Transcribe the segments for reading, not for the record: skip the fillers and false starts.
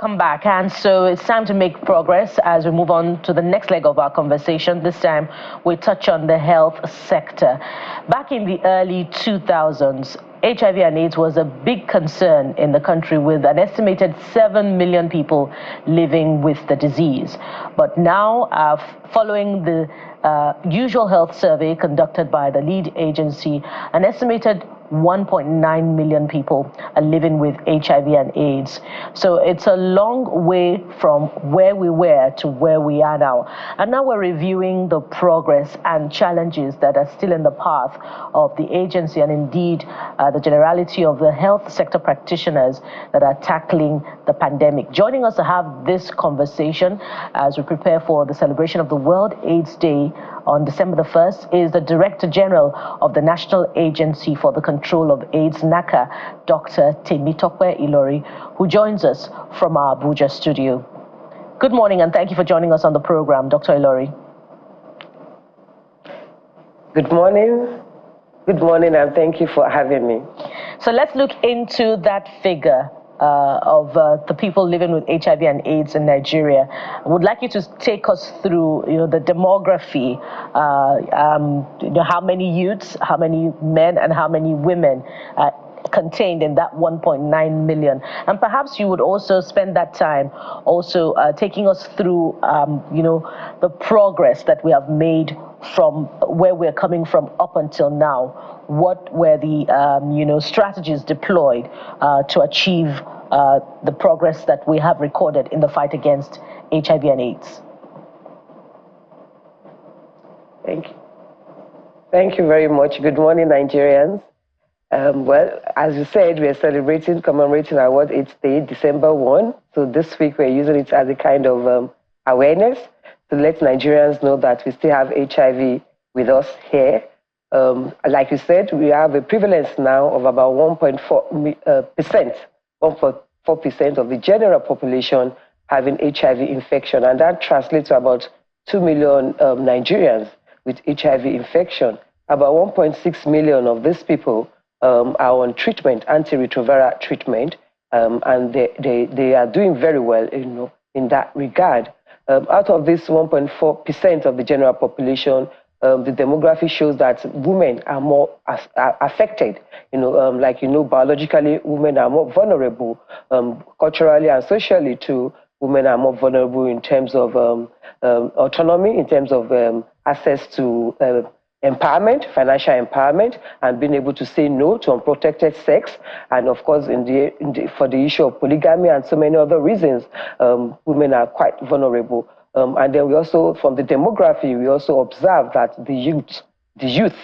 Welcome back. And so it's time to make progress as we move on to the next leg of our conversation. This time we touch on the health sector. Back in the early 2000s, HIV and AIDS was a big concern in the country, with an estimated 7 million people living with the disease. But now, following the usual health survey conducted by the lead agency, an estimated 1.9 million people are living with HIV and AIDS. So it's a long way from where we were to where we are now. And now we're reviewing the progress and challenges that are still in the path of the agency, and indeed the generality of the health sector practitioners that are tackling the pandemic. Joining us to have this conversation as we prepare for the celebration of the World AIDS Day on December the 1st is the Director General of the National Agency for the Control of AIDS, NACA, Dr. Temitope Ilori, who joins us from our Abuja studio. Good morning, and thank you for joining us on the program, Dr. Ilori. Good morning. Good morning, and thank you for having me. So let's look into that figure of the people living with HIV and AIDS in Nigeria. I would like you to take us through, the demography, how many youths, how many men, and how many women contained in that 1.9 million. And perhaps you would also spend that time also taking us through, the progress that we have made from where we're coming from up until now. What were the, strategies deployed to achieve the progress that we have recorded in the fight against HIV and AIDS? Thank you. Thank you very much. Good morning, Nigerians. Well, as you said, we are commemorating our World AIDS Day, December 1. So this week we're using it as a kind of awareness to let Nigerians know that we still have HIV with us here. Like you said, we have a prevalence now of about 1.4%, 1.4% of the general population having HIV infection, and that translates to about 2 million Nigerians with HIV infection. About 1.6 million of these people are on treatment, antiretroviral treatment, and they are doing very well, in that regard. Out of this 1.4% of the general population, the demography shows that women are more affected. Biologically, women are more vulnerable. Culturally and socially, too, women are more vulnerable in terms of autonomy, in terms of access to empowerment, financial empowerment, and being able to say no to unprotected sex. And of course, for the issue of polygamy and so many other reasons, women are quite vulnerable. And then we also, from the demography, we also observe that the youth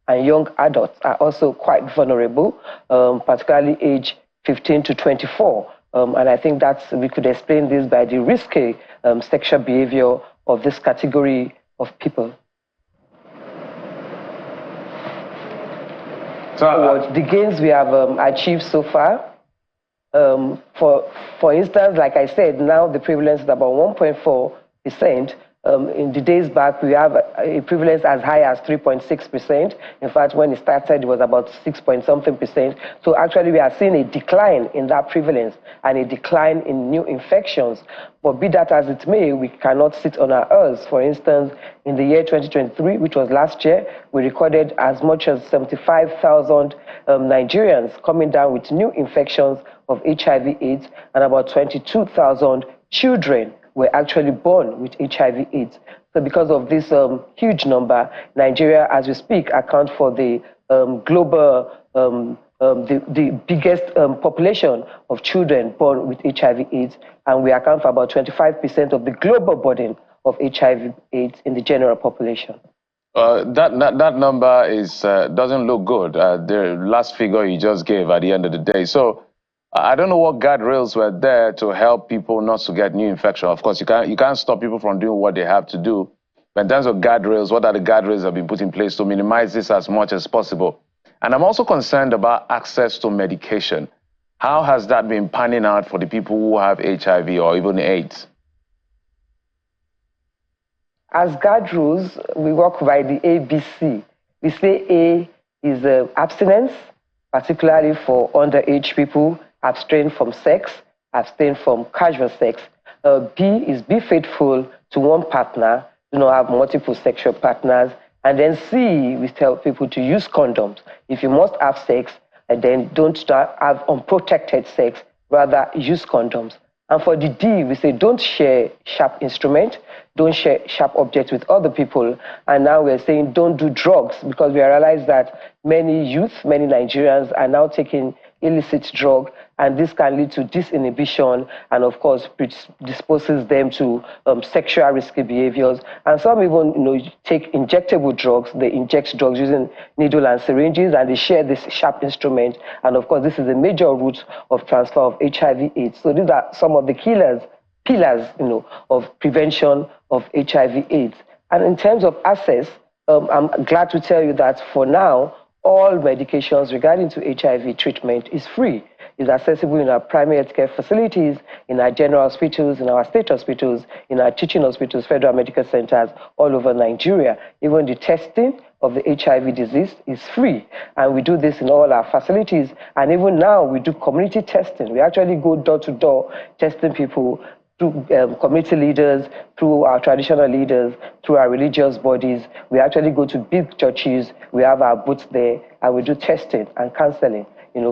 and young adults are also quite vulnerable, particularly age 15 to 24. And I think we could explain this by the risky sexual behavior of this category of people. So the gains we have achieved so far, for instance, like I said, now the prevalence is about 1.4%. In the days back, we have a prevalence as high as 3.6%. In fact, when it started, it was about 6-point-something%. So actually, we are seeing a decline in that prevalence and a decline in new infections. But be that as it may, we cannot sit on our oars. For instance, in the year 2023, which was last year, we recorded as much as 75,000 Nigerians coming down with new infections of HIV/AIDS, and about 22,000 children were actually born with HIV/AIDS. So because of this huge number, Nigeria, as we speak, accounts for the global, the biggest population of children born with HIV/AIDS, and we account for about 25% of the global burden of HIV/AIDS in the general population. That number doesn't look good. The last figure you just gave at the end of the day. So I don't know what guardrails were there to help people not to get new infection. Of course, you can't stop people from doing what they have to do. But in terms of guardrails, what are the guardrails that have been put in place to minimize this as much as possible? And I'm also concerned about access to medication. How has that been panning out for the people who have HIV or even AIDS? As guardrails, we work by the ABC. We say A is abstinence, particularly for underage people, abstain from sex. abstain from casual sex. B is be faithful to one partner, do not have multiple sexual partners. And then C, we tell people to use condoms. If you must have sex, and then don't have unprotected sex, rather use condoms. And for the D, we say don't share sharp instruments, don't share sharp objects with other people. And now we're saying don't do drugs, because we realize that many youth, many Nigerians are now taking illicit drug, and this can lead to disinhibition and, of course, predisposes them to sexual risky behaviors. And some even, take injectable drugs. They inject drugs using needle and syringes, and they share this sharp instrument. And, of course, this is a major route of transfer of HIV/AIDS. So these are some of the pillars, of prevention of HIV/AIDS. And in terms of access, I'm glad to tell you that for now, all medications regarding to HIV treatment is free. It's accessible in our primary healthcare facilities, in our general hospitals, in our state hospitals, in our teaching hospitals, federal medical centers all over Nigeria. Even the testing of the HIV disease is free. And we do this in all our facilities. And even now, we do community testing. We actually go door to door testing people through community leaders, through our traditional leaders, through our religious bodies. We actually go to big churches, we have our booths there, and we do testing and counseling,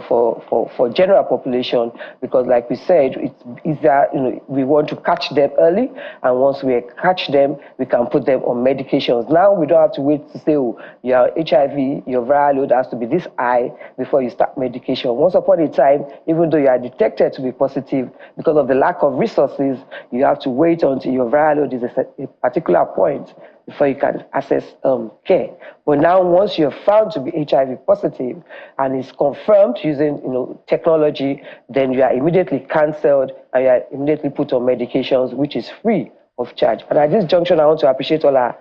for general population, because like we said, it's easier, we want to catch them early, and once we catch them, we can put them on medications. Now we don't have to wait to say, oh, your HIV, your viral load has to be this high before you start medication. Once upon a time, even though you are detected to be positive, because of the lack of resources, you have to wait until your viral load is a particular point before you can access care. But now, once you're found to be HIV positive and it's confirmed using technology, then you are immediately cancelled and you are immediately put on medications, which is free of charge. And at this junction, I want to appreciate all our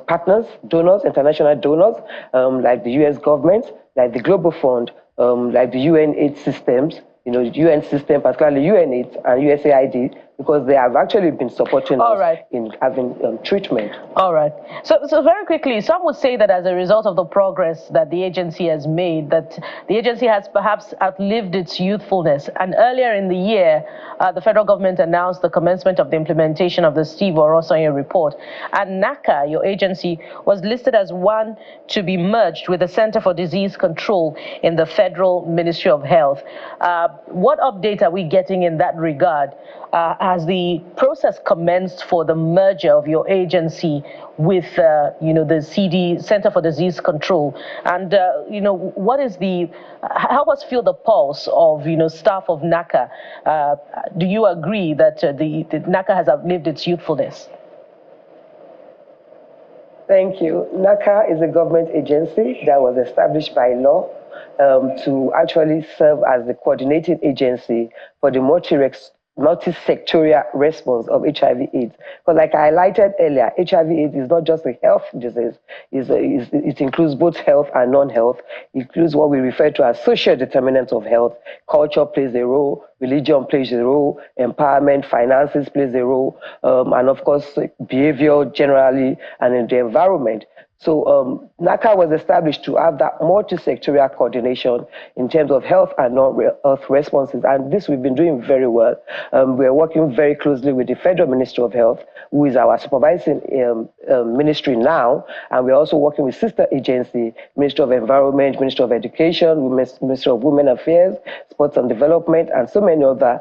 partners, donors, international donors, like the US government, like the Global Fund, like the UN AIDS systems, the UN system, particularly UNAIDS and USAID, because they have actually been supporting us in having treatment. All right. So very quickly, some would say that as a result of the progress that the agency has made, that the agency has perhaps outlived its youthfulness. And earlier in the year, the federal government announced the commencement of the implementation of the Steve Orosanye report. And NACA, your agency, was listed as one to be merged with the Center for Disease Control in the Federal Ministry of Health. What update are we getting in that regard? Has the process commenced for the merger of your agency with, the CD, Center for Disease Control? And, help us feel the pulse of, staff of NACA. Do you agree that the NACA has outlived its youthfulness? Thank you. NACA is a government agency that was established by law to actually serve as the coordinating agency for the multi-sectorial response of HIV/AIDS. Because like I highlighted earlier, HIV/AIDS is not just a health disease. It includes both health and non-health. It includes what we refer to as social determinants of health. Culture plays a role, religion plays a role, empowerment, finances plays a role, and of course, behavior generally, and in the environment. So NACA was established to have that multi-sectorial coordination in terms of health and non-health responses, and this we've been doing very well. We're working very closely with the Federal Ministry of Health, who is our supervising ministry now, and we're also working with sister agency, Ministry of Environment, Ministry of Education, Ministry of Women Affairs, Sports and Development, and so many other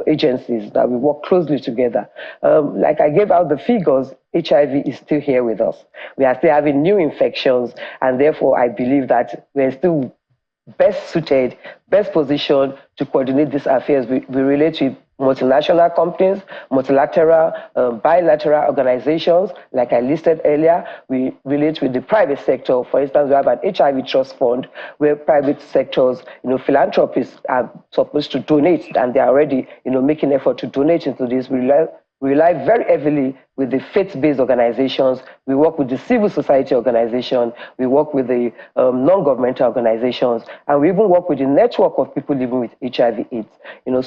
agencies that we work closely together. Like I gave out the figures, HIV is still here with us. We are still having new infections, and therefore I believe that we're still best suited, best positioned to coordinate these affairs. We relate to multinational companies, multilateral, bilateral organizations, like I listed earlier. We relate with the private sector. For instance, we have an HIV trust fund where private sectors, philanthropists are supposed to donate, and they are already, making effort to donate into this. We rely very heavily with the faith-based organizations. We work with the civil society organization. We work with the non-governmental organizations, and we even work with the network of people living with HIV/AIDS.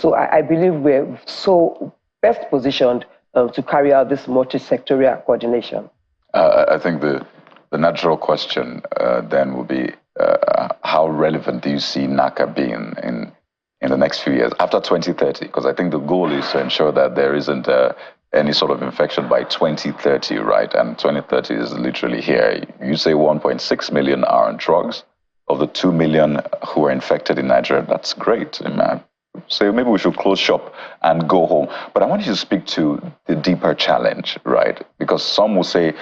So I believe we're so best positioned to carry out this multi-sectorial coordination. I think the natural question then will be, how relevant do you see NACA being in the next few years, after 2030? Because I think the goal is to ensure that there isn't any sort of infection by 2030, right? And 2030 is literally here. You say 1.6 million are on drugs. Of the 2 million who are infected in Nigeria, that's great. So maybe we should close shop and go home. But I want you to speak to the deeper challenge, right? Because some will say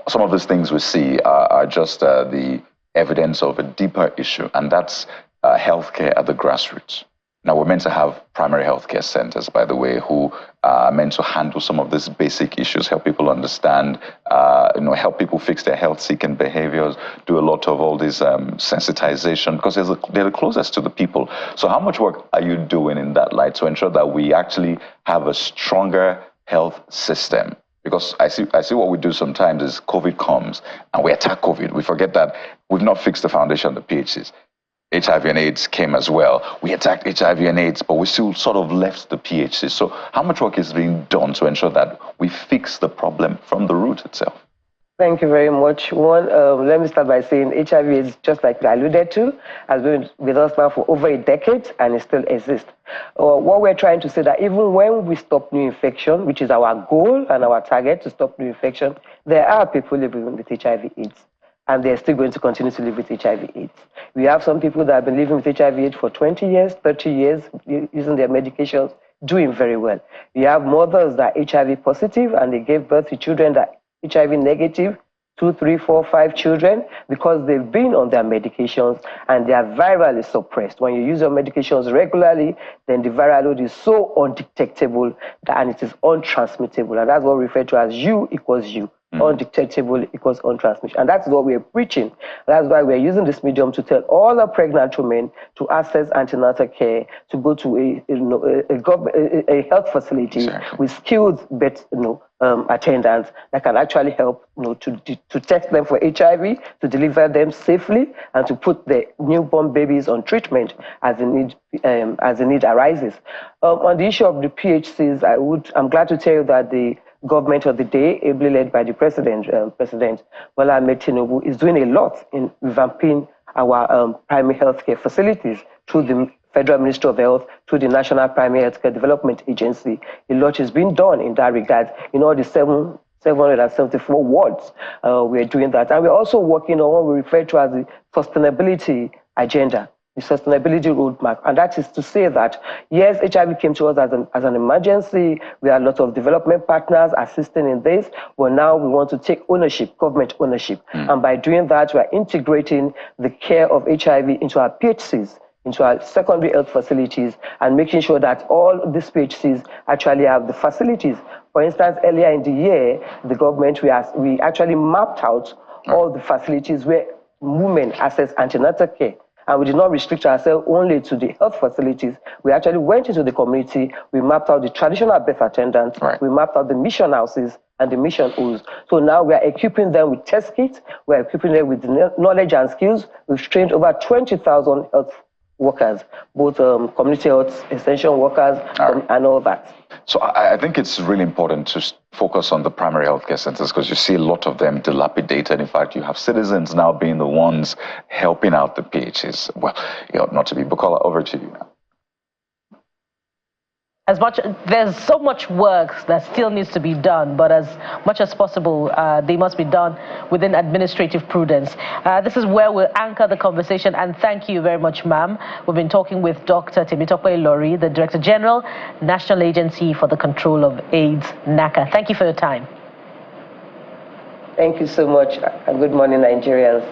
some of these things we see are just the evidence of a deeper issue, and that's healthcare at the grassroots. Now, we're meant to have primary healthcare centers, by the way, who are meant to handle some of these basic issues, help people understand, help people fix their health-seeking behaviors, do a lot of all this sensitization, because they're the closest to the people. So how much work are you doing in that light to ensure that we actually have a stronger health system? Because I see what we do sometimes is COVID comes and we attack COVID. We forget that we've not fixed the foundation of the PHCs. HIV and AIDS came as well. We attacked HIV and AIDS, but we still sort of left the PHCs. So how much work is being done to ensure that we fix the problem from the root itself? Thank you very much. One, let me start by saying HIV is, just like I alluded to, has been with us now for over a decade and it still exists. What we're trying to say that even when we stop new infection, which is our goal and our target to stop new infection, there are people living with HIV/AIDS. And they're still going to continue to live with HIV/AIDS. We have some people that have been living with HIV/AIDS for 20 years, 30 years, using their medications, doing very well. We have mothers that are HIV positive and they gave birth to children that are HIV negative, 2, 3, 4, 5 children, because they've been on their medications and they are virally suppressed. When you use your medications regularly, then the viral load is so undetectable and it is untransmittable. And that's what we refer to as U equals U. Undetectable equals untransmission. And that's what we're preaching. That's why we're using this medium to tell all the pregnant women to access antenatal care, to go to a health facility with skilled attendants that can actually help to test them for HIV, to deliver them safely, and to put the newborn babies on treatment as the need arises. On the issue of the PHCs, I'm glad to tell you that the government of the day, ably led by the President Bola Ahmed Tinubu, is doing a lot in revamping our primary healthcare facilities through the Federal Ministry of Health, through the National Primary Healthcare Development Agency. A lot is being done in that regard. In all the 774 wards, we're doing that. And we're also working on what we refer to as the sustainability agenda, the sustainability roadmap. And that is to say that, yes, HIV came to us as an emergency. We have a lot of development partners assisting in this. But now we want to take ownership, government ownership. And by doing that, we are integrating the care of HIV into our PHCs, into our secondary health facilities, and making sure that all these PHCs actually have the facilities. For instance, earlier in the year, the government, we actually mapped out all the facilities where women access antenatal care. And we did not restrict ourselves only to the health facilities. We actually went into the community. We mapped out the traditional birth attendants. We mapped out the mission houses and the mission halls. So now we are equipping them with test kits. We are equipping them with knowledge and skills. We've trained over 20,000 health workers, both community health extension workers and all that. So I think it's really important to focus on the primary healthcare centers because you see a lot of them dilapidated. In fact, you have citizens now being the ones helping out the PHs. Well, not to be, Bukola, over to you now. There's so much work that still needs to be done, but as much as possible, they must be done within administrative prudence. This is where we'll anchor the conversation, and thank you very much, ma'am. We've been talking with Dr. Temitope Lori, the Director General, National Agency for the Control of AIDS, NACA. Thank you for your time. Thank you so much, and good morning, Nigerians.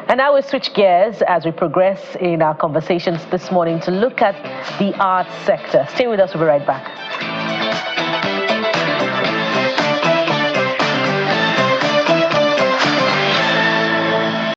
And now we'll switch gears as we progress in our conversations this morning to look at the arts sector. Stay with us, we'll be right back.